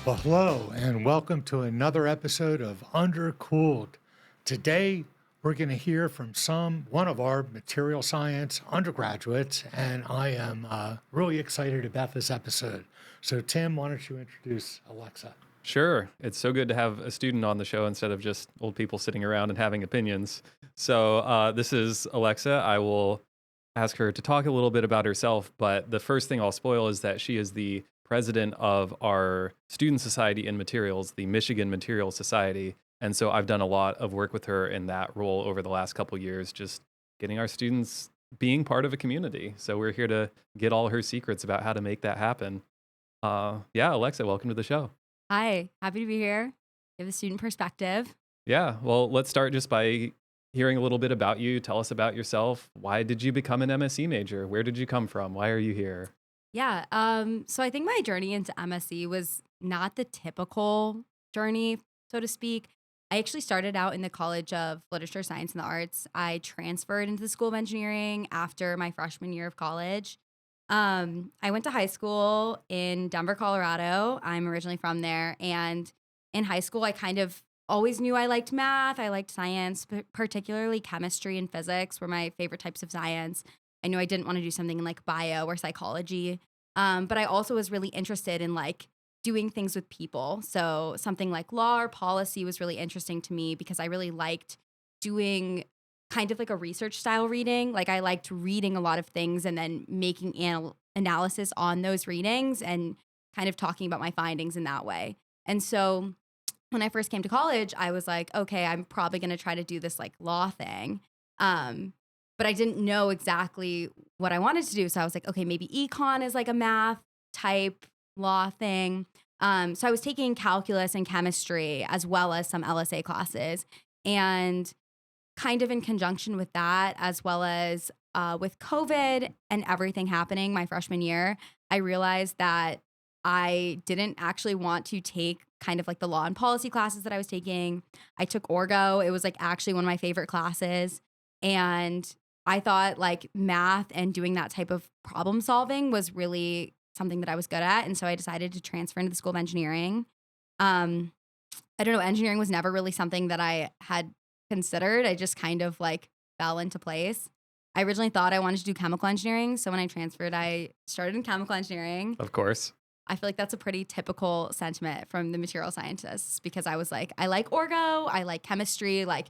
Well, hello, and welcome to another episode of Undercooled. Today, we're going to hear from one of our material science undergraduates, and I am really excited about this episode. So, Tim, why don't you introduce Alexa? Sure. It's so good to have a student on the show instead of just old people sitting around and having opinions. So, this is Alexa. I will ask her to talk a little bit about herself, but the first thing I'll spoil is that she is the president of our student society in materials, the Michigan Materials Society. And so I've done a lot of work with her in that role over the last couple years, just getting our students being part of a community. So we're here to get all her secrets about how to make that happen. Yeah, Alexa, welcome to the show. Hi, happy to be here. Give the student perspective. Yeah, well, let's start just by hearing a little bit about you. Tell us about yourself. Why did you become an MSc major? Where did you come from? Why are you here? Yeah, so I think my journey into MSc was not the typical journey, so to speak. I actually started out in the College of Literature, Science, and the Arts. I transferred into the School of Engineering after my freshman year of college. I went to high school in Denver, Colorado. I'm originally from there. And in high school, I kind of always knew I liked math. I liked science, but particularly chemistry and physics were my favorite types of science. I knew I didn't want to do something in like bio or psychology. But I also was really interested in like doing things with people. So something like law or policy was really interesting to me because I really liked doing kind of like a research style reading. Like I liked reading a lot of things and then making analysis on those readings and kind of talking about my findings in that way. And so when I first came to college, I was like, okay, I'm probably going to try to do this like law thing. But I didn't know exactly what I wanted to do. So I was like, okay, maybe econ is like a math type law thing. So I was taking calculus and chemistry as well as some LSA classes. And kind of in conjunction with that, as well as with COVID and everything happening my freshman year, I realized that I didn't actually want to take kind of like the law and policy classes that I was taking. I took Orgo. It was like actually one of my favorite classes. And I thought like math and doing that type of problem solving was really something that I was good at. And so I decided to transfer into the School of Engineering. Um, I don't know, engineering was never really something that I had considered. I just kind of like fell into place. I originally thought I wanted to do chemical engineering. So when I transferred, I started in chemical engineering. Of course. I feel like that's a pretty typical sentiment from the material scientists because I was like, I like orgo, I like chemistry, like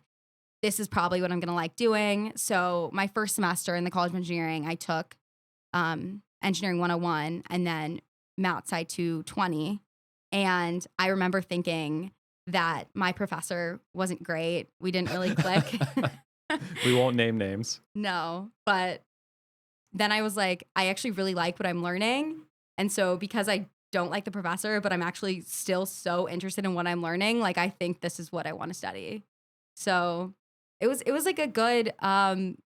this is probably what I'm going to like doing. So my first semester in the College of Engineering, I took Engineering 101 and then Math Sci 220. And I remember thinking that my professor wasn't great. We didn't really click. We won't name names. No, but then I was like, I actually really like what I'm learning. And so because I don't like the professor, but I'm actually still so interested in what I'm learning, like I think this is what I want to study. So it was like a good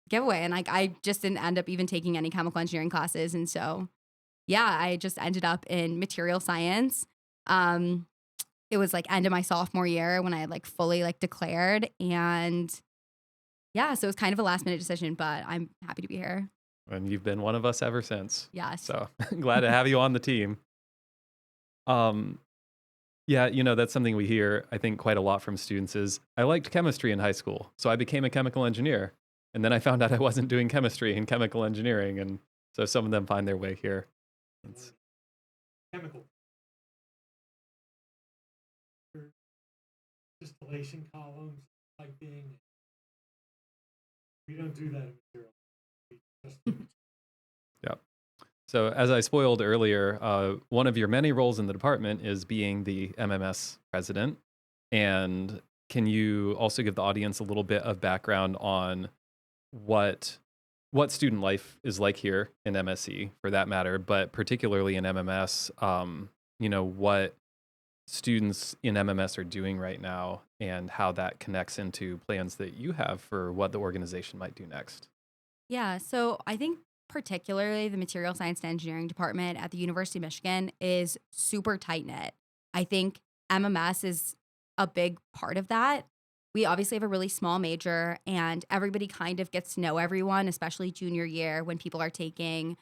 giveaway. And like I just didn't end up even taking any chemical engineering classes. And so yeah, I just ended up in material science. It was like end of my sophomore year when I had like fully like declared. And yeah, so it was kind of a last minute decision, but I'm happy to be here. And you've been one of us ever since. Yes. So glad to have you on the team. Yeah, that's something we hear, I think, quite a lot from students is, I liked chemistry in high school, so I became a chemical engineer. And then I found out I wasn't doing chemistry in chemical engineering. And so some of them find their way here. It's Chemical distillation columns, like being. We don't do that in material. We just Yeah. So as I spoiled earlier, one of your many roles in the department is being the MMS president. And can you also give the audience a little bit of background on what student life is like here in MSc, for that matter, but particularly in MMS, what students in MMS are doing right now and how that connects into plans that you have for what the organization might do next? Yeah, so I think particularly the material science and engineering department at the University of Michigan is super tight knit. I think MMS is a big part of that. We obviously have a really small major and everybody kind of gets to know everyone, especially junior year when people are taking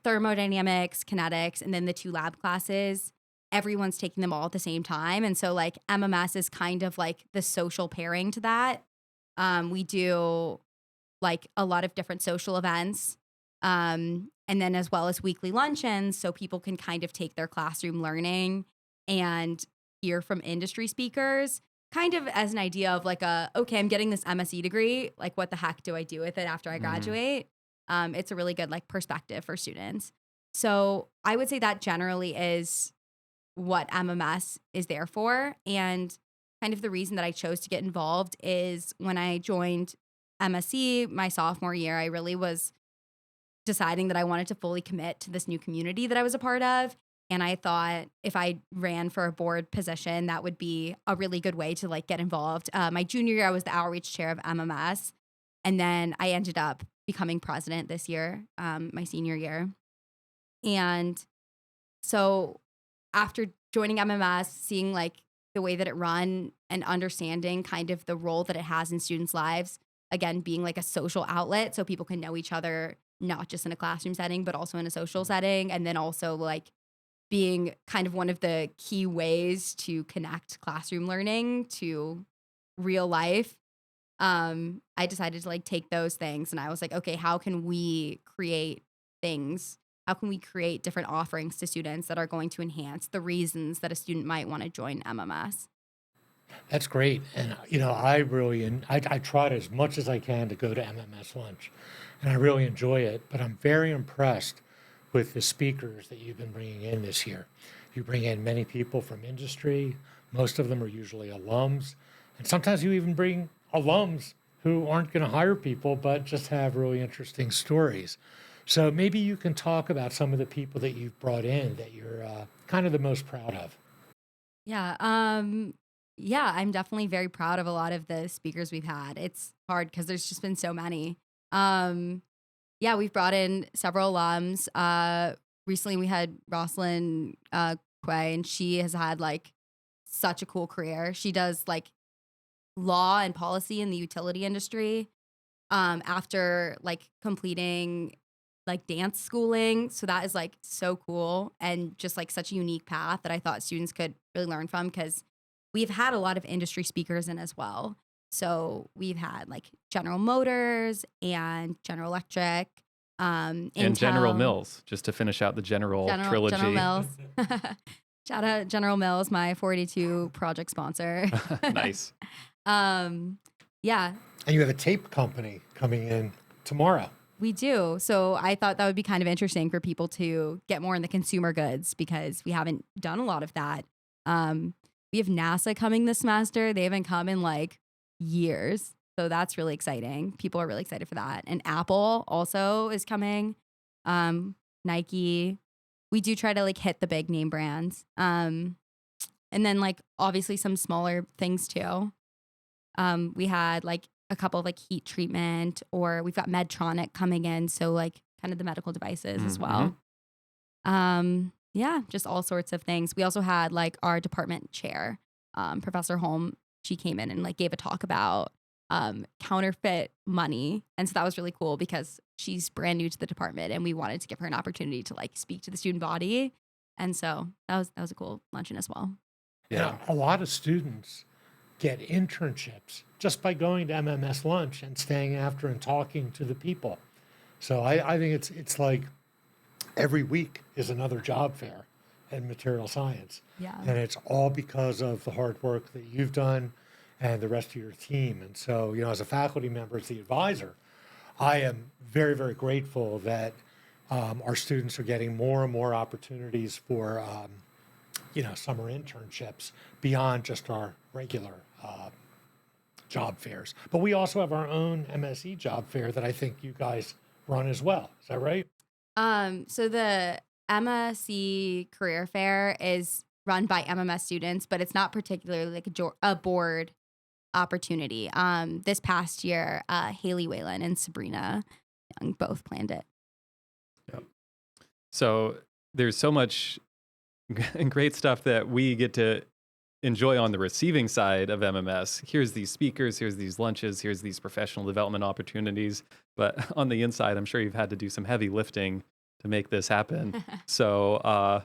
thermodynamics, kinetics, and then the two lab classes. everyone's taking them all at the same time. And so like MMS is kind of like the social pairing to that. We do like a lot of different social events. And then as well as weekly luncheons, so people can kind of take their classroom learning and hear from industry speakers, kind of as an idea of like okay, I'm getting this MSc degree. Like, what the heck do I do with it after I graduate? It's a really good like perspective for students. So I would say that generally is what MMS is there for. And kind of the reason that I chose to get involved is when I joined MSc my sophomore year, I really was deciding that I wanted to fully commit to this new community that I was a part of. And I thought if I ran for a board position, that would be a really good way to like get involved. My junior year, I was the outreach chair of MMS. And then I ended up becoming president this year, my senior year. And so after joining MMS, seeing like the way that it run and understanding kind of the role that it has in students' lives, again, being like a social outlet so people can know each other, not just in a classroom setting, but also in a social setting. And then also like being kind of one of the key ways to connect classroom learning to real life. I decided to like take those things and I was like, okay, how can we create things? How can we create different offerings to students that are going to enhance the reasons that a student might want to join MMS? That's great. And, I tried as much as I can to go to MMS lunch, and I really enjoy it. But I'm very impressed with the speakers that you've been bringing in this year. You bring in many people from industry. Most of them are usually alums. And sometimes you even bring alums who aren't going to hire people, but just have really interesting stories. So maybe you can talk about some of the people that you've brought in that you're kind of the most proud of. Yeah. Yeah, I'm definitely very proud of a lot of the speakers we've had. It's hard because there's just been so many. Um, yeah, we've brought in several alums. Recently we had Rosalind Quay, and she has had like such a cool career. She does like law and policy in the utility industry. After like completing like dance schooling. So that is like so cool and just like such a unique path that I thought students could really learn from because we've had a lot of industry speakers in as well. So we've had like General Motors and General Electric, And General Intel, Mills, just to finish out the General General trilogy. Mills. Shout out General Mills, my 42 project sponsor. Nice. Yeah, And you have a tape company coming in tomorrow. we do. So I thought that would be kind of interesting for people to get more in the consumer goods because we haven't done a lot of that. We have NASA coming this semester. They haven't come in like years. So that's really exciting. People are really excited for that. And Apple also is coming. Nike. We do try to like hit the big name brands. And then like obviously some smaller things too. We had like a couple of like heat treatment, or we've got Medtronic coming in. So like kind of the medical devices as well. Yeah, just all sorts of things. We also had like our department chair, Professor Holm. She came in and like gave a talk about counterfeit money. And so that was really cool because she's brand new to the department and we wanted to give her an opportunity to like speak to the student body. And so that was a cool luncheon as well. Yeah. A lot of students get internships just by going to MMS lunch and staying after and talking to the people. So I think it's like every week is another job fair in material science. Yeah. And it's all because of the hard work that you've done and the rest of your team. And so, as a faculty member, as the advisor, I am very, very grateful that our students are getting more and more opportunities for, summer internships beyond just our regular job fairs. But we also have our own MSE job fair that I think you guys run as well. Is that right? So the MSc Career Fair is run by MMS students, but it's not particularly like a board opportunity. This past year, Haley Whalen and Sabrina Young both planned it. Yep. So there's so much great stuff that we get to enjoy on the receiving side of MMS. Here's these speakers, here's these lunches, here's these professional development opportunities. But on the inside, I'm sure you've had to do some heavy lifting to make this happen. So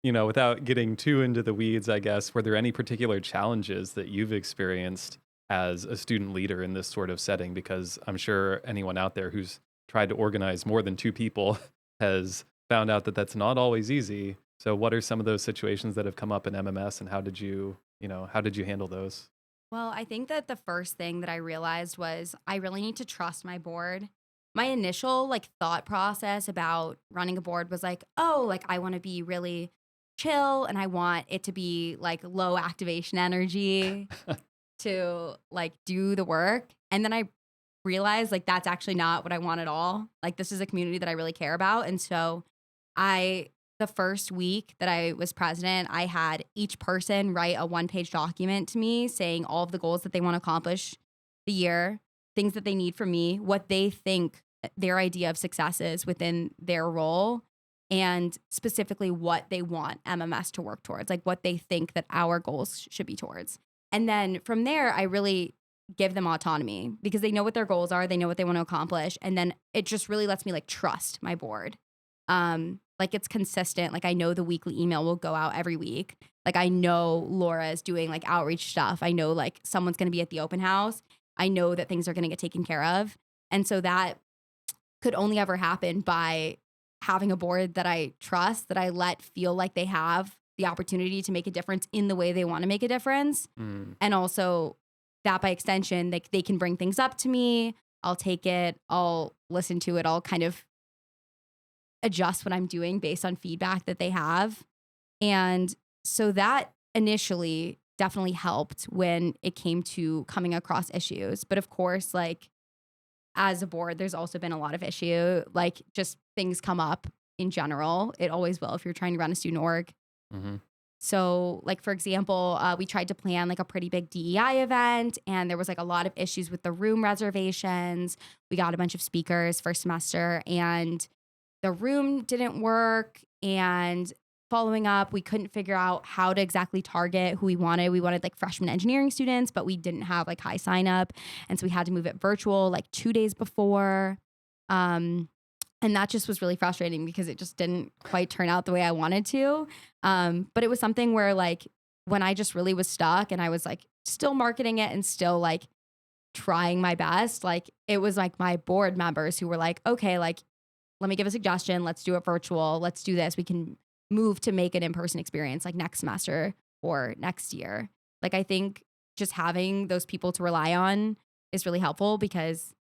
without getting too into the weeds, I guess, were there any particular challenges that you've experienced as a student leader in this sort of setting? Because I'm sure anyone out there who's tried to organize more than two people has found out that that's not always easy. So what are some of those situations that have come up in MMS, and how did you handle those? Well, I think that the first thing that I realized was I really need to trust my board. My initial thought process about running a board was like, oh, like I want to be really chill and I want it to be like low activation energy to like do the work. And then I realized like that's actually not what I want at all. Like this is a community that I really care about. And so I the first week that I was president, I had each person write a one-page document to me saying all of the goals that they want to accomplish the year, things that they need from me, what they think their idea of success is within their role, and specifically what they want MMS to work towards, like what they think that our goals should be towards. And then from there, I really give them autonomy because they know what their goals are, they know what they want to accomplish, and then it just really lets me like trust my board. Like it's consistent. Like I know the weekly email will go out every week. Like I know Laura is doing like outreach stuff. I know like someone's going to be at the open house. I know that things are going to get taken care of. And so that could only ever happen by having a board that I trust, that I let feel like they have the opportunity to make a difference in the way they want to make a difference. Mm. And also that by extension, like they can bring things up to me. I'll take it. I'll listen to it. I'll kind of adjust what I'm doing based on feedback that they have. And so that initially definitely helped when it came to coming across issues. But of course, like as a board, there's also been a lot of issue, like just things come up in general. It always will if you're trying to run a student org. Mm-hmm. So like, for example, we tried to plan like a pretty big DEI event and there was like a lot of issues with the room reservations. We got a bunch of speakers first semester and the room didn't work, and following up, we couldn't figure out how to exactly target who we wanted. We wanted like freshman engineering students, but we didn't have like high sign up. And so we had to move it virtual like 2 days before. And that just was really frustrating because it just didn't quite turn out the way I wanted to. But it was something where like when I just really was stuck and I was like still marketing it and still like trying my best, like it was like my board members who were like, okay, like let me give a suggestion. Let's do it virtual. Let's do this. We can move to make an in-person experience like next semester or next year. Like I think just having those people to rely on is really helpful because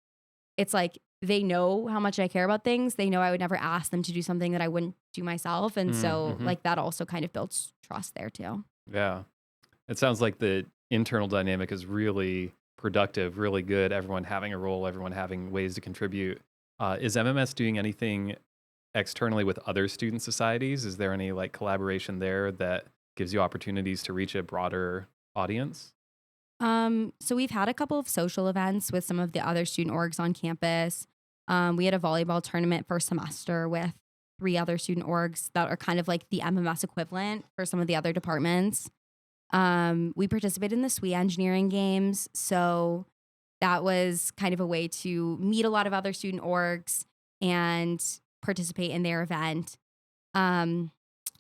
it's like they know how much I care about things. They know I would never ask them to do something that I wouldn't do myself. And so Mm-hmm. like that also kind of builds trust there too. Yeah. It sounds like the internal dynamic is really productive, really good. Everyone having a role, everyone having ways to contribute. Is MMS doing anything externally with other student societies? Is there any like collaboration there that gives you opportunities to reach a broader audience? So we've had a couple of social events with some of the other student orgs on campus. We had a volleyball tournament first semester with 3 other student orgs that are kind of like the MMS equivalent for some of the other departments. We participated in the S1E engineering games. So that was kind of a way to meet a lot of other student orgs and participate in their event. And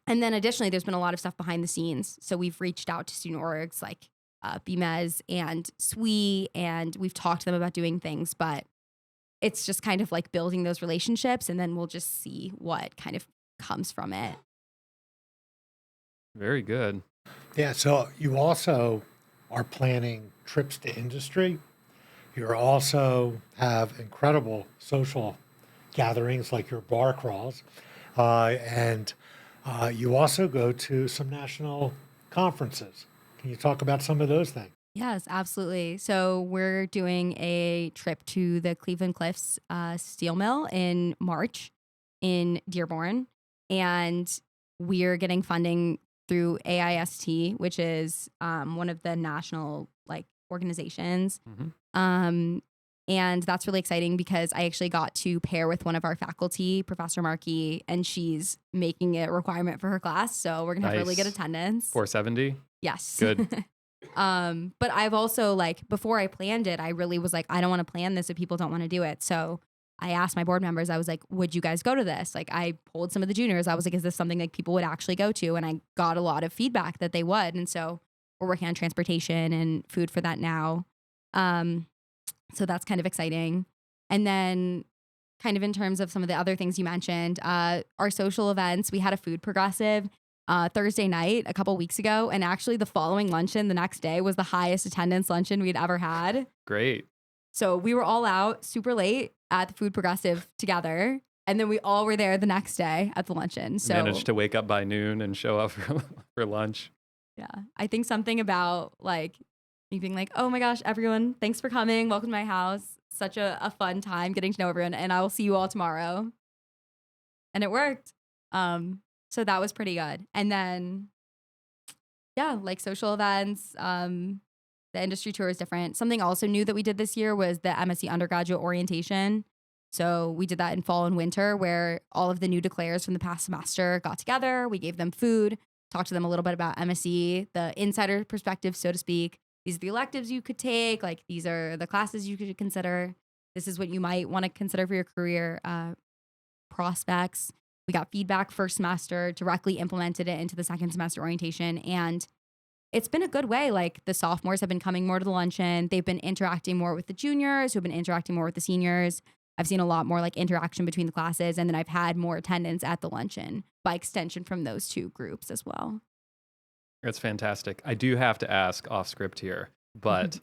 then additionally, there's been a lot of stuff behind the scenes. So we've reached out to student orgs like BMES and S1E, and we've talked to them about doing things, but it's just kind of like building those relationships, and then we'll just see what kind of comes from it. Very good. Yeah, so you also are planning trips to industry. You also have incredible social gatherings like your bar crawls. And you also go to some national conferences. Can you talk about some of those things? Yes, absolutely. So we're doing a trip to the Cleveland Cliffs steel mill in March in Dearborn, and we're getting funding through AIST, which is one of the national like organizations. Mm-hmm. And that's really exciting because I actually got to pair with one of our faculty, Professor Markey, and she's making it a requirement for her class. So we're gonna have really good Nice. attendance. 470. Yes. Good. But I've also like before I planned it, I really was like, I don't want to plan this if people don't want to do it. So I asked my board members, I was like, would you guys go to this? Like, I polled some of the juniors. I was like, is this something like people would actually go to? And I got a lot of feedback that they would. And so we're working on transportation and food for that now. So that's kind of exciting. And then kind of in terms of some of the other things you mentioned, our social events, we had a food progressive Thursday night a couple weeks ago. And actually the following luncheon the next day was the highest attendance luncheon we'd ever had. Great. So we were all out super late at the food progressive together. And then we all were there the next day at the luncheon. So Managed to wake up by noon and show up for lunch. yeah, I think something about like me being like, oh my gosh, everyone, thanks for coming. Welcome to my house. Such a fun time getting to know everyone. And I will see you all tomorrow. And it worked. So that was pretty good. And then, yeah, like social events, the industry tour is different. Something also new that we did this year was the MSc undergraduate orientation. So we did that in fall and winter where all of the new declares from the past semester got together. We gave them food, talked to them a little bit about MSc, the insider perspective, so to speak. These are the electives you could take. Like these are the classes you could consider. This is what you might want to consider for your career prospects. We got feedback first semester, directly implemented it into the second semester orientation. And it's been a good way. Like the sophomores have been coming more to the luncheon. They've been interacting more with the juniors who've been interacting more with the seniors. I've seen a lot more like interaction between the classes. And then I've had more attendance at the luncheon by extension from those two groups as well. That's fantastic. I do have to ask off script here, but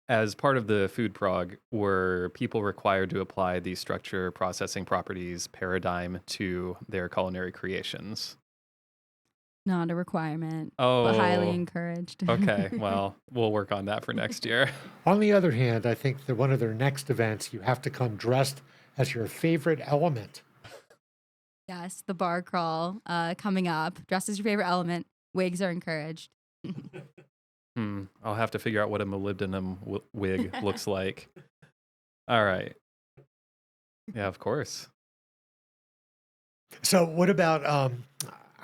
as part of the food prog, were people required to apply the structure processing properties paradigm to their culinary creations? Not a requirement, Oh, but highly encouraged. okay. Well, we'll work on that for next year. On the other hand, I think that one of their next events, you have to come dressed as your favorite element. Yes, the bar crawl coming up. Dress as your favorite element. Wigs are encouraged. I'll have to figure out what a molybdenum wig looks like. All right. Yeah, of course. So what about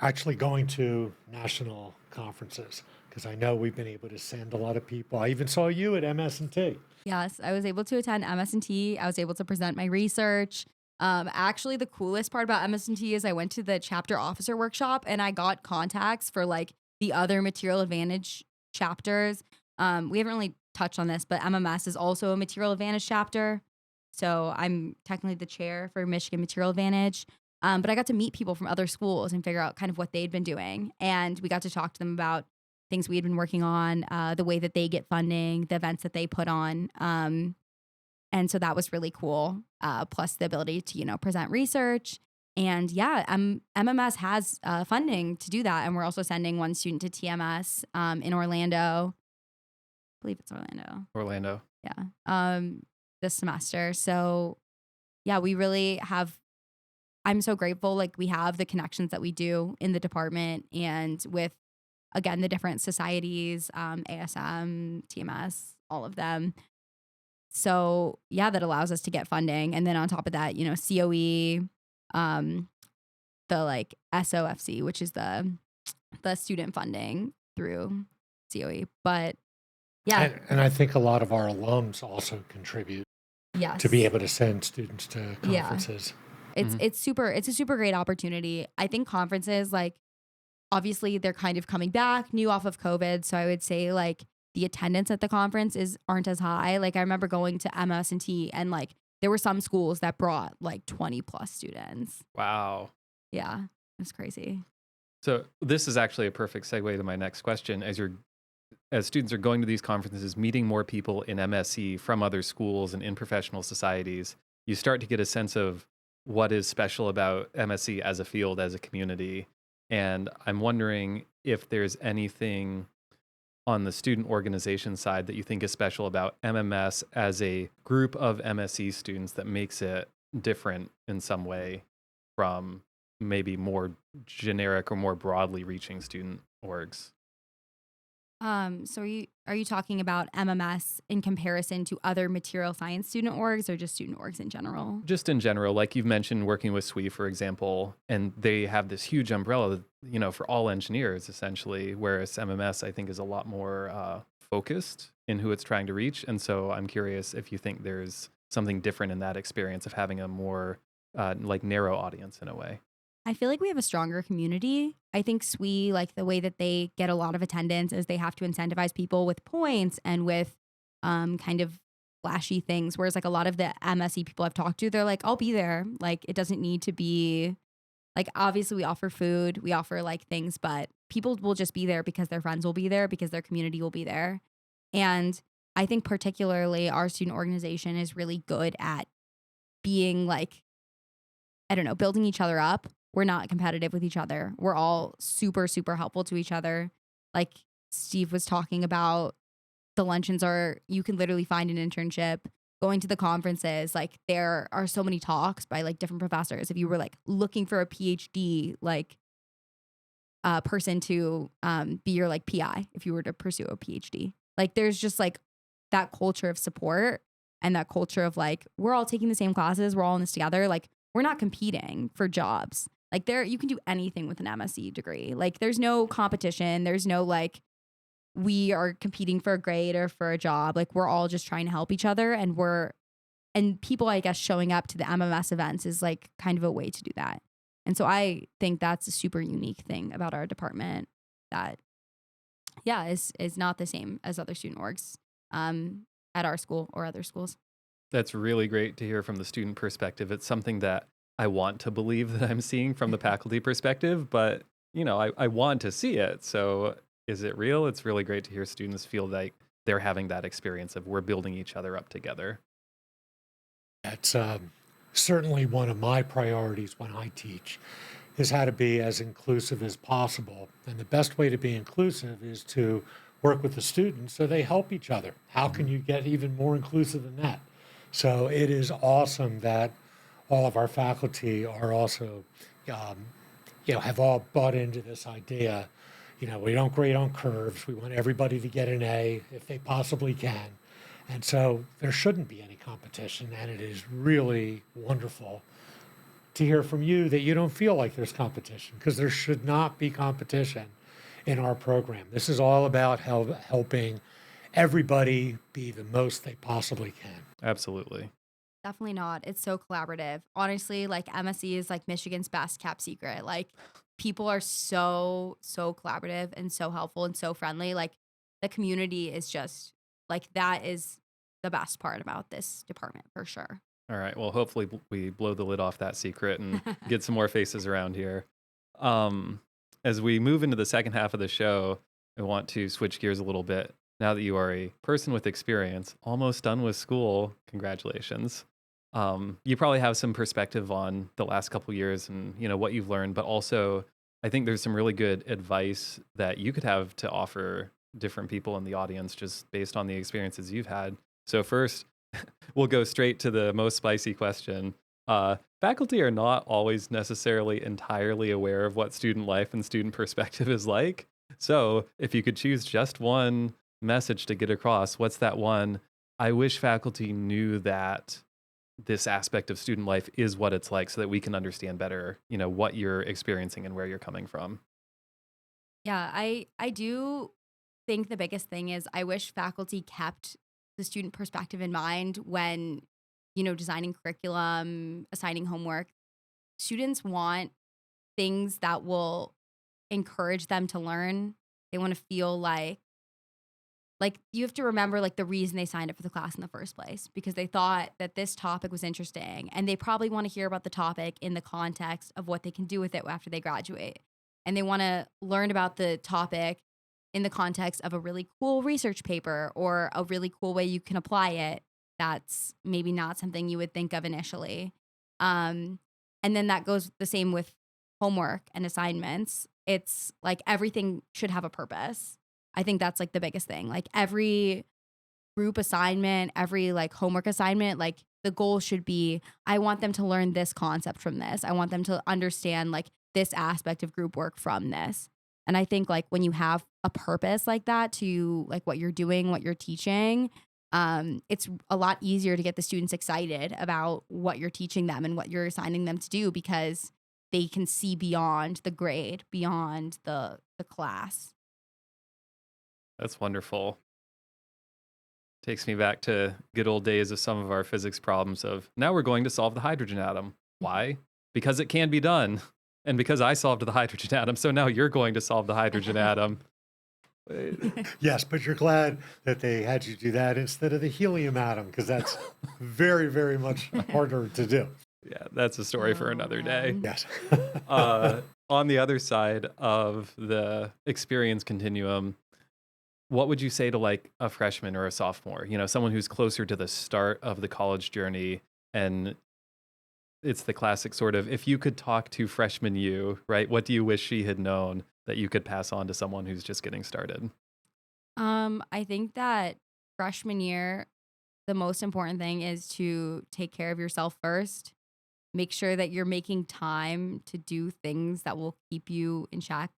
actually going to national conferences? Because I know we've been able to send a lot of people. I even saw you at MS&T. Yes, I was able to attend MS&T. I was able to present my research. Actually, the coolest part about MS&T is I went to the chapter officer workshop and I got contacts for like the other material advantage chapters. We haven't really touched on this, but MMS is also a material advantage chapter. So I'm technically the chair for Michigan Material Advantage. But I got to meet people from other schools and figure out kind of what they'd been doing. And we got to talk to them about things we had been working on, the way that they get funding, the events that they put on. And so that was really cool. Plus the ability to, present research. And yeah, MMS has funding to do that. And we're also sending one student to TMS in Orlando. I believe it's Orlando. Yeah. This semester. So yeah, we really have, I'm so grateful. Like we have the connections that we do in the department and with, again, the different societies, ASM, TMS, all of them. So yeah, that allows us to get funding. And then on top of that, COE, the like SOFC, which is the student funding through COE. But yeah. And I think a lot of our alums also contribute to be able to send students to conferences. Yeah. It's a super great opportunity. I think conferences, like obviously they're kind of coming back new off of COVID. So I would say like the attendance at the conference aren't as high. Like I remember going to MS&T and like there were some schools that brought like 20 plus students. Wow. Yeah, it was crazy. So this is actually a perfect segue to my next question. As students are going to these conferences, meeting more people in MSc from other schools and in professional societies, you start to get a sense of what is special about MSc as a field, as a community. And I'm wondering if there's anything on the student organization side that you think is special about MMS as a group of MSc students that makes it different in some way from maybe more generic or more broadly reaching student orgs. So are you talking about MMS in comparison to other material science student orgs or just student orgs in general? Just in general, like you've mentioned working with SWE, for example, and they have this huge umbrella, for all engineers essentially, whereas MMS I think is a lot more focused in who it's trying to reach. And so I'm curious if you think there's something different in that experience of having a more like narrow audience in a way? I feel like we have a stronger community. I think SWE, like the way that they get a lot of attendance is they have to incentivize people with points and with kind of flashy things. Whereas like a lot of the MSE people I've talked to, they're like, I'll be there. Like it doesn't need to be like obviously we offer food, we offer like things, but people will just be there because their friends will be there, because their community will be there. And I think particularly our student organization is really good at being like, I don't know, building each other up. We're not competitive with each other. We're all super, super helpful to each other. Like Steve was talking about, the luncheons are, you can literally find an internship. Going to the conferences, like there are so many talks by like different professors. If you were like looking for a PhD, like person to be your like PI, if you were to pursue a PhD, like there's just like that culture of support and that culture of like, we're all taking the same classes, we're all in this together. Like we're not competing for jobs. Like there, you can do anything with an MSc degree. Like there's no competition. There's no like, we are competing for a grade or for a job. Like we're all just trying to help each other. And people, I guess, showing up to the MMS events is like kind of a way to do that. And so I think that's a super unique thing about our department that, yeah, is not the same as other student orgs at our school or other schools. That's really great to hear from the student perspective. It's something that I want to believe that I'm seeing from the faculty perspective, but I want to see it. So is it real? It's really great to hear students feel like they're having that experience of we're building each other up together. That's certainly one of my priorities when I teach is how to be as inclusive as possible. And the best way to be inclusive is to work with the students so they help each other. How can you get even more inclusive than that? So it is awesome that all of our faculty are also, um, have all bought into this idea. We don't grade on curves. We want everybody to get an A if they possibly can. And so there shouldn't be any competition. And it is really wonderful to hear from you that you don't feel like there's competition, because there should not be competition in our program. This is all about helping everybody be the most they possibly can. Absolutely. Definitely not. It's so collaborative. Honestly, like MSE is like Michigan's best kept secret. Like people are so, so collaborative and so helpful and so friendly. Like the community is just like that is the best part about this department for sure. All right. Well, hopefully we blow the lid off that secret and get some more faces around here. Um, as we move into the second half of the show, I want to switch gears a little bit. Now that you are a person with experience, almost done with school, congratulations. You probably have some perspective on the last couple years and what you've learned, but also I think there's some really good advice that you could have to offer different people in the audience just based on the experiences you've had. So first, we'll go straight to the most spicy question. Faculty are not always necessarily entirely aware of what student life and student perspective is like. So if you could choose just one message to get across, what's that one? I wish faculty knew that this aspect of student life is what it's like so that we can understand better, what you're experiencing and where you're coming from. Yeah, I do think the biggest thing is I wish faculty kept the student perspective in mind when, designing curriculum, assigning homework. Students want things that will encourage them to learn. They want to feel like you have to remember like the reason they signed up for the class in the first place, because they thought that this topic was interesting, and they probably want to hear about the topic in the context of what they can do with it after they graduate. And they want to learn about the topic in the context of a really cool research paper or a really cool way you can apply it. That's maybe not something you would think of initially. Um, and then that goes the same with homework and assignments. It's like everything should have a purpose. I think that's like the biggest thing. Like every group assignment, every like homework assignment, like the goal should be, I want them to learn this concept from this. I want them to understand like this aspect of group work from this. And I think like when you have a purpose like that to like what you're doing, what you're teaching, it's a lot easier to get the students excited about what you're teaching them and what you're assigning them to do, because they can see beyond the grade, beyond the class. That's wonderful. Takes me back to good old days of some of our physics problems of now we're going to solve the hydrogen atom. Why? Because it can be done. And because I solved the hydrogen atom, so now you're going to solve the hydrogen atom. Yes, but you're glad that they had you do that instead of the helium atom, because that's very, very much harder to do. Yeah, that's a story for Oh, another day. man. Yes. On the other side of the experience continuum, what would you say to like a freshman or a sophomore? Someone who's closer to the start of the college journey, and it's the classic sort of if you could talk to freshman you, right? What do you wish she had known that you could pass on to someone who's just getting started? I think that freshman year, the most important thing is to take care of yourself first. Make sure that you're making time to do things that will keep you in check.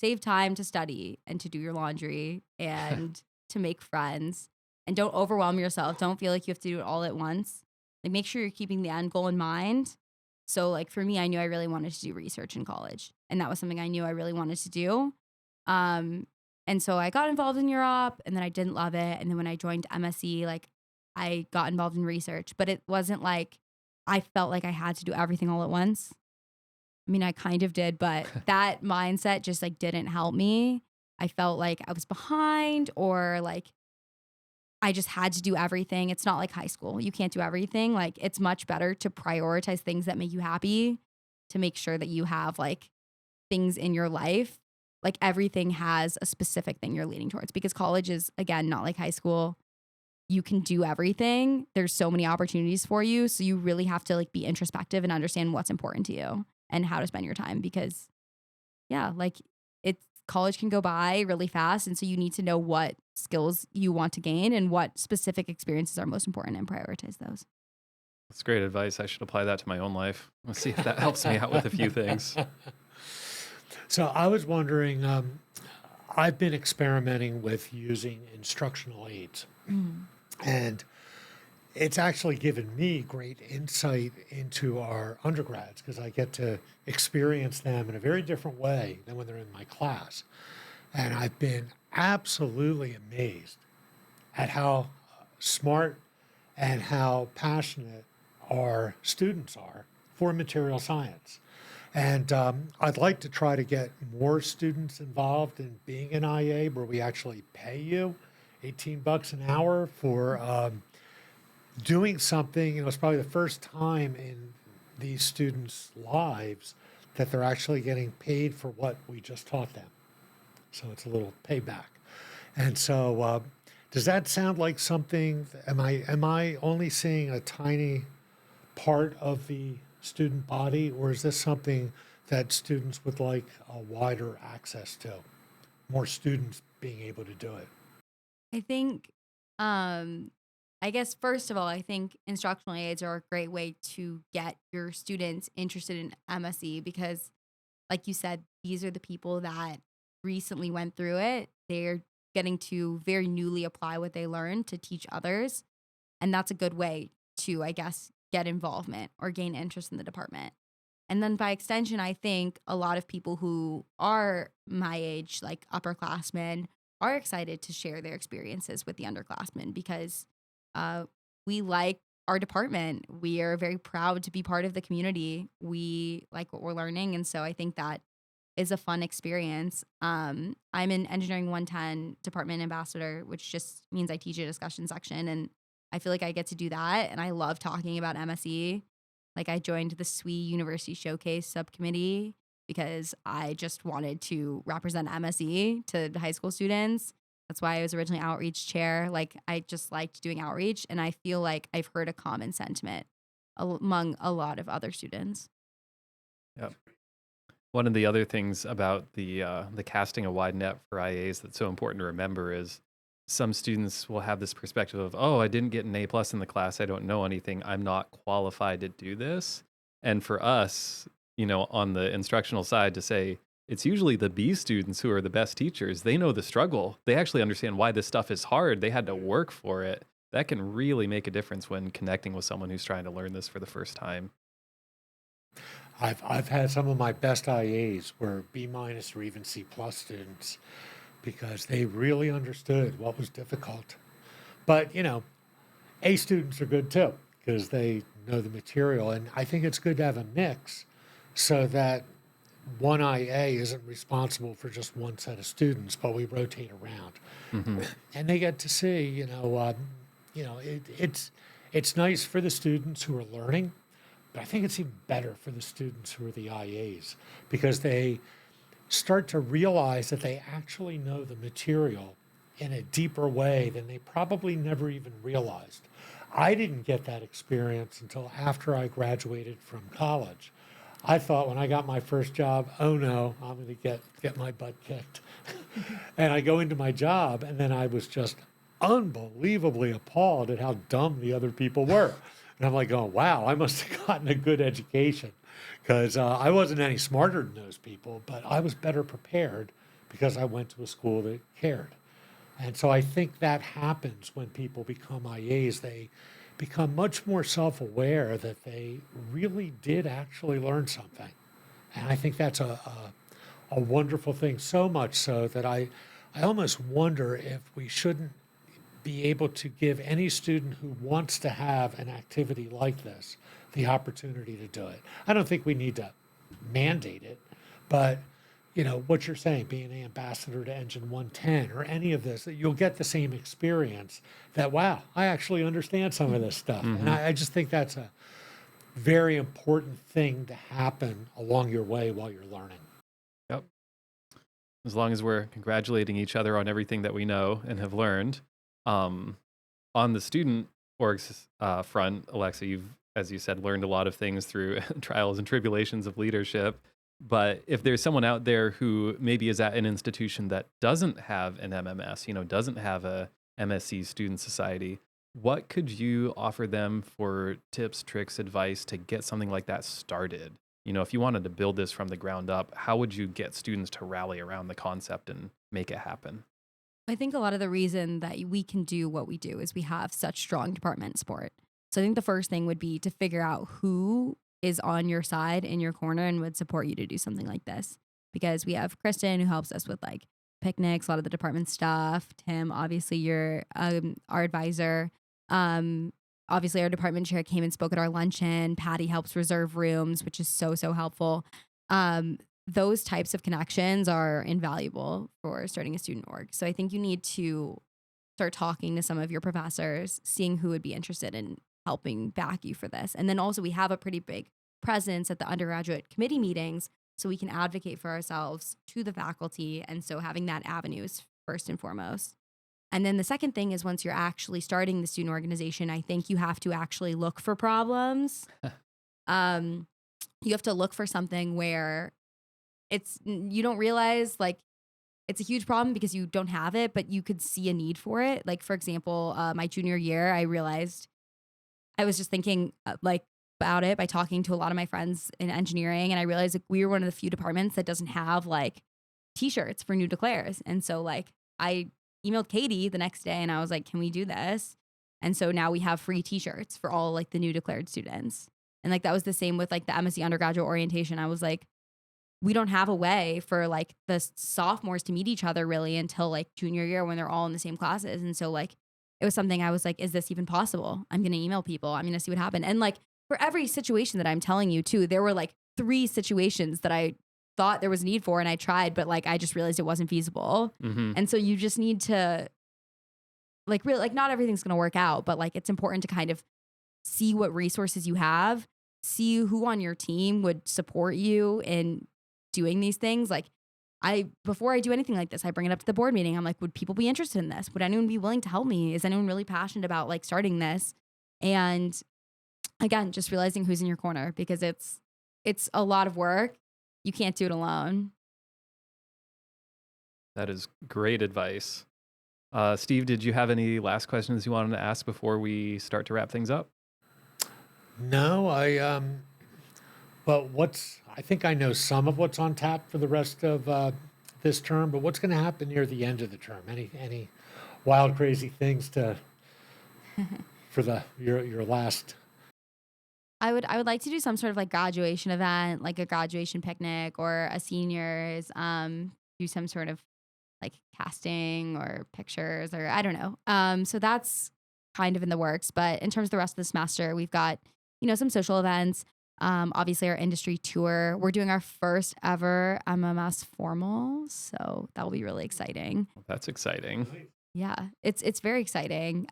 Save time to study and to do your laundry and to make friends. And don't overwhelm yourself. Don't feel like you have to do it all at once. Like make sure you're keeping the end goal in mind. So like for me, I knew I really wanted to do research in college. And that was something I knew I really wanted to do. Um, and so I got involved in Europe and then I didn't love it. And then when I joined MSc, like I got involved in research, but it wasn't like I felt like I had to do everything all at once. I mean, I kind of did, but that mindset just like didn't help me. I felt like I was behind or like I just had to do everything. It's not like high school. You can't do everything. Like it's much better to prioritize things that make you happy, to make sure that you have like things in your life. Like everything has a specific thing you're leaning towards because college is again not like high school. You can do everything. There's so many opportunities for you, so you really have to like be introspective and understand what's important to you and how to spend your time because yeah, like it's college can go by really fast and so you need to know what skills you want to gain and what specific experiences are most important and prioritize those. That's great advice. I should apply that to my own life. Let's see if that helps me out with a few things. So I was wondering, I've been experimenting with using instructional aids, and it's actually given me great insight into our undergrads because I get to experience them in a very different way than when they're in my class. And I've been absolutely amazed at how smart and how passionate our students are for material science. And I'd like to try to get more students involved in being an IA where we actually pay you $18 an hour for doing something. It's probably the first time in these students' lives that they're actually getting paid for what we just taught them. So it's a little payback. And so does that sound like something, am I only seeing a tiny part of the student body, or is this something that students would like a wider access to? More students being able to do it. I think, I guess, first of all, I think instructional aids are a great way to get your students interested in MSc because, like you said, these are the people that recently went through it. They're getting to very newly apply what they learned to teach others. And that's a good way to, I guess, get involvement or gain interest in the department. And then by extension, I think a lot of people who are my age, like upperclassmen, are excited to share their experiences with the underclassmen because we like our department. We are very proud to be part of the community. We like what we're learning. And so I think that is a fun experience. I'm an Engineering 110 department ambassador, which just means I teach a discussion section. And I feel like I get to do that. And I love talking about MSE. Like I joined the S1E University Showcase subcommittee because I just wanted to represent MSE to high school students. That's why I was originally outreach chair. Like I just liked doing outreach. And I feel like I've heard a common sentiment among a lot of other students. Yep. One of the other things about the casting a wide net for IAs that's so important to remember is some students will have this perspective of, oh, I didn't get an A plus in the class. I don't know anything. I'm not qualified to do this. And for us, on the instructional side to say, it's usually the B students who are the best teachers. They know the struggle. They actually understand why this stuff is hard. They had to work for it. That can really make a difference when connecting with someone who's trying to learn this for the first time. I've had some of my best IAs were B minus or even C plus students because they really understood what was difficult. But, A students are good too because they know the material. And I think it's good to have a mix so that one IA isn't responsible for just one set of students, but we rotate around. Hmm. And they get to see, it's nice for the students who are learning, but I think it's even better for the students who are the IAs because they start to realize that they actually know the material in a deeper way than they probably never even realized. I didn't get that experience until after I graduated from college. I thought when I got my first job, oh no, I'm going to get my butt kicked. And I go into my job, and then I was just unbelievably appalled at how dumb the other people were. And I'm like, oh, wow, I must have gotten a good education because I wasn't any smarter than those people, but I was better prepared because I went to a school that cared. And so I think that happens when people become IAs. They become much more self-aware that they really did actually learn something. And I think that's a wonderful thing, so much so that I almost wonder if we shouldn't be able to give any student who wants to have an activity like this the opportunity to do it. I don't think we need to mandate it, but what you're saying, being an ambassador to Engine 110 or any of this, that you'll get the same experience that, wow, I actually understand some of this stuff. And I just think that's a very important thing to happen along your way while you're learning. Yep. As long as we're congratulating each other on everything that we know and have learned. On the student orgs front, Alexa, you've, as you said, learned a lot of things through trials and tribulations of leadership. But if there's someone out there who maybe is at an institution that doesn't have an MMS, doesn't have a MSc Student Society, what could you offer them for tips, tricks, advice to get something like that started? If you wanted to build this from the ground up, how would you get students to rally around the concept and make it happen? I think a lot of the reason that we can do what we do is we have such strong department support. So I think the first thing would be to figure out who is on your side in your corner and would support you to do something like this. Because we have Kristen who helps us with like picnics, a lot of the department stuff. Tim, obviously, you're our advisor. Obviously, our department chair came and spoke at our luncheon. Patty helps reserve rooms, which is so, so helpful. Those types of connections are invaluable for starting a student org. So I think you need to start talking to some of your professors, seeing who would be interested in helping back you for this. And then also we have a pretty big presence at the undergraduate committee meetings, so we can advocate for ourselves to the faculty. And so having that avenue is first and foremost. And then the second thing is once you're actually starting the student organization, I think you have to actually look for problems. You have to look for something where you don't realize like it's a huge problem because you don't have it, but you could see a need for it. Like, for example, my junior year, I realized I was just thinking about it by talking to a lot of my friends in engineering. And I realized like, we were one of the few departments that doesn't have like t-shirts for new declares. And so like I emailed Katie the next day and I was like, can we do this? And so now we have free t-shirts for all like the new declared students. And like that was the same with like the MSc undergraduate orientation. I was like, we don't have a way for like the sophomores to meet each other really until like junior year when they're all in the same classes. And so like it was something I was like, is this even possible? I'm going to email people. I'm going to see what happened. And like for every situation that I'm telling you too, there were like 3 situations that I thought there was a need for and I tried, but like I just realized it wasn't feasible. And so you just need to like really like not everything's going to work out, but like it's important to kind of see what resources you have, see who on your team would support you in doing these things. Like before I do anything like this, I bring it up to the board meeting. I'm like, would people be interested in this? Would anyone be willing to help me? Is anyone really passionate about like starting this? And again, just realizing who's in your corner because it's a lot of work. You can't do it alone. That is great advice. Steve, did you have any last questions you wanted to ask before we start to wrap things up? No, I think I know some of what's on tap for the rest of this term, but what's going to happen near the end of the term? Any wild, crazy things for your last? I would like to do some sort of like graduation event, like a graduation picnic or a seniors, do some sort of like casting or pictures or I don't know. So that's kind of in the works. But in terms of the rest of the semester, we've got, some social events. Obviously our industry tour. We're doing our first ever MMS formal. So that will be really exciting. That's exciting. Yeah, it's very exciting.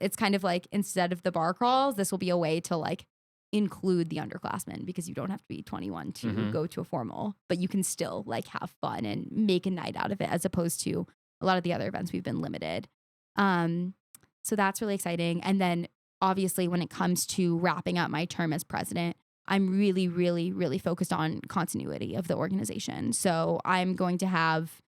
It's kind of like instead of the bar crawls, this will be a way to like include the underclassmen because you don't have to be 21 to go to a formal, but you can still like have fun and make a night out of it as opposed to a lot of the other events we've been limited. So that's really exciting. And then obviously when it comes to wrapping up my term as president, I'm really, really, really focused on continuity of the organization. So I'm going to have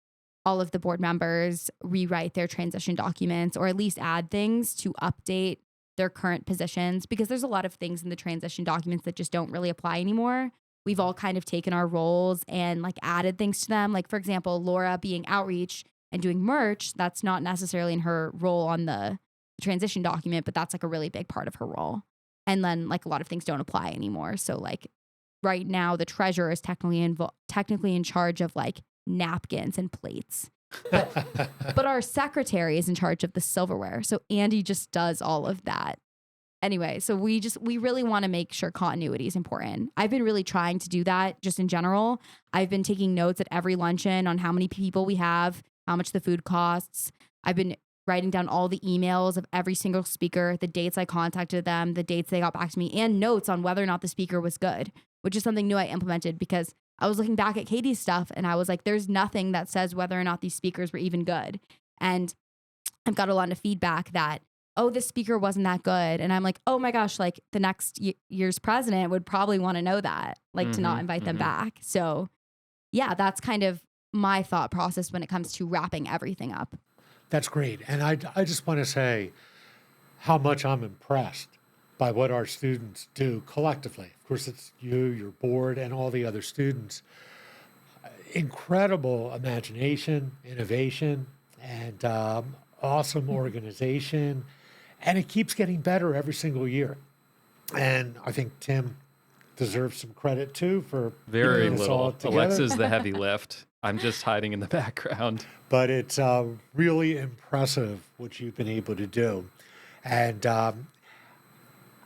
all of the board members rewrite their transition documents or at least add things to update their current positions because there's a lot of things in the transition documents that just don't really apply anymore. We've all kind of taken our roles and like added things to them. Like for example, Laura being outreach and doing merch, that's not necessarily in her role on the transition document, but that's like a really big part of her role. And then like a lot of things don't apply anymore. So like right now the treasurer is technically in charge of like napkins and plates. But our secretary is in charge of the silverware. So Andy just does all of that. Anyway, so we really want to make sure continuity is important. I've been really trying to do that just in general. I've been taking notes at every luncheon on how many people we have, how much the food costs. I've been writing down all the emails of every single speaker, the dates I contacted them, the dates they got back to me, and notes on whether or not the speaker was good, which is something new I implemented because I was looking back at Katie's stuff and I was like, there's nothing that says whether or not these speakers were even good. And I've got a lot of feedback that, oh, this speaker wasn't that good. And I'm like, oh my gosh, like the next year's president would probably want to know that, like to not invite them back. So yeah, that's kind of my thought process when it comes to wrapping everything up. That's great. And I just want to say how much I'm impressed by what our students do collectively. Of course, it's you, your board, and all the other students. Incredible imagination, innovation, and awesome organization. And it keeps getting better every single year. And I think Tim deserves some credit too for Very putting this all little. together. Alexa's the heavy lift. I'm just hiding in the background. But it's really impressive what you've been able to do. And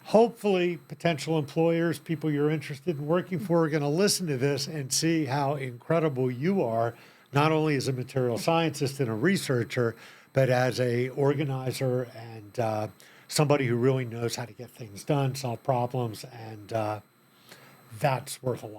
hopefully potential employers, people you're interested in working for, are going to listen to this and see how incredible you are, not only as a material scientist and a researcher, but as a organizer and somebody who really knows how to get things done, solve problems, and that's worth a lot.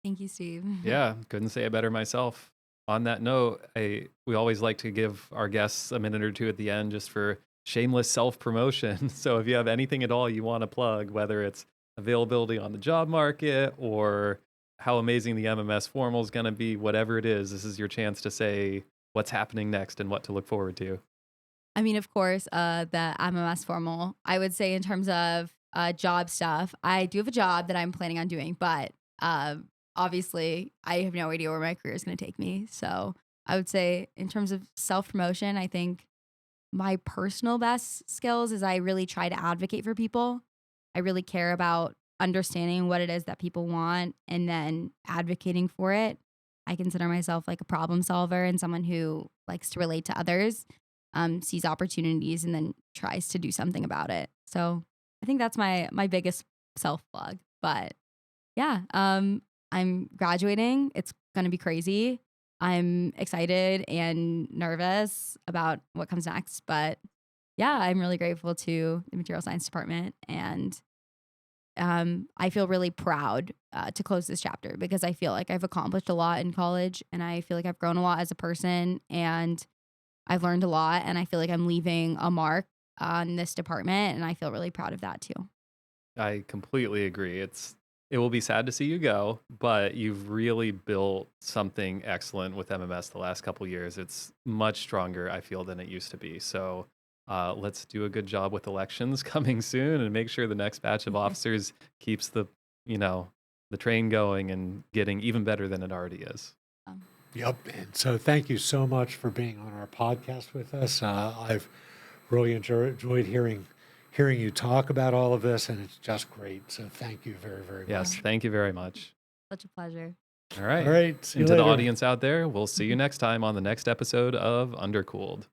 Thank you, Steve. Yeah, couldn't say it better myself. On that note, we always like to give our guests a minute or two at the end just for shameless self-promotion. So if you have anything at all you want to plug, whether it's availability on the job market or how amazing the MMS formal is going to be, whatever it is, this is your chance to say what's happening next and what to look forward to. I mean, of course, the MMS formal, I would say in terms of job stuff, I do have a job that I'm planning on doing, but obviously I have no idea where my career is going to take me. So I would say in terms of self-promotion, I think my personal best skills is I really try to advocate for people. I really care about understanding what it is that people want and then advocating for it. I consider myself like a problem solver and someone who likes to relate to others, sees opportunities and then tries to do something about it. So I think that's my biggest self-plug. But yeah, I'm graduating. It's going to be crazy. I'm excited and nervous about what comes next. But yeah, I'm really grateful to the material science department. And I feel really proud to close this chapter because I feel like I've accomplished a lot in college and I feel like I've grown a lot as a person and I've learned a lot. And I feel like I'm leaving a mark on this department. And I feel really proud of that too. I completely agree. It will be sad to see you go, but you've really built something excellent with MMS the last couple years. It's much stronger, I feel, than it used to be. So let's do a good job with elections coming soon and make sure the next batch of officers keeps the train going and getting even better than it already is. Yep. And so thank you so much for being on our podcast with us. I've really enjoyed hearing you talk about all of this, and it's just great. So thank you very, very much. Yes, thank you very much. Such a pleasure. All right. All right. See you And to the later. audience out there, we'll see you next time on the next episode of Undercooled.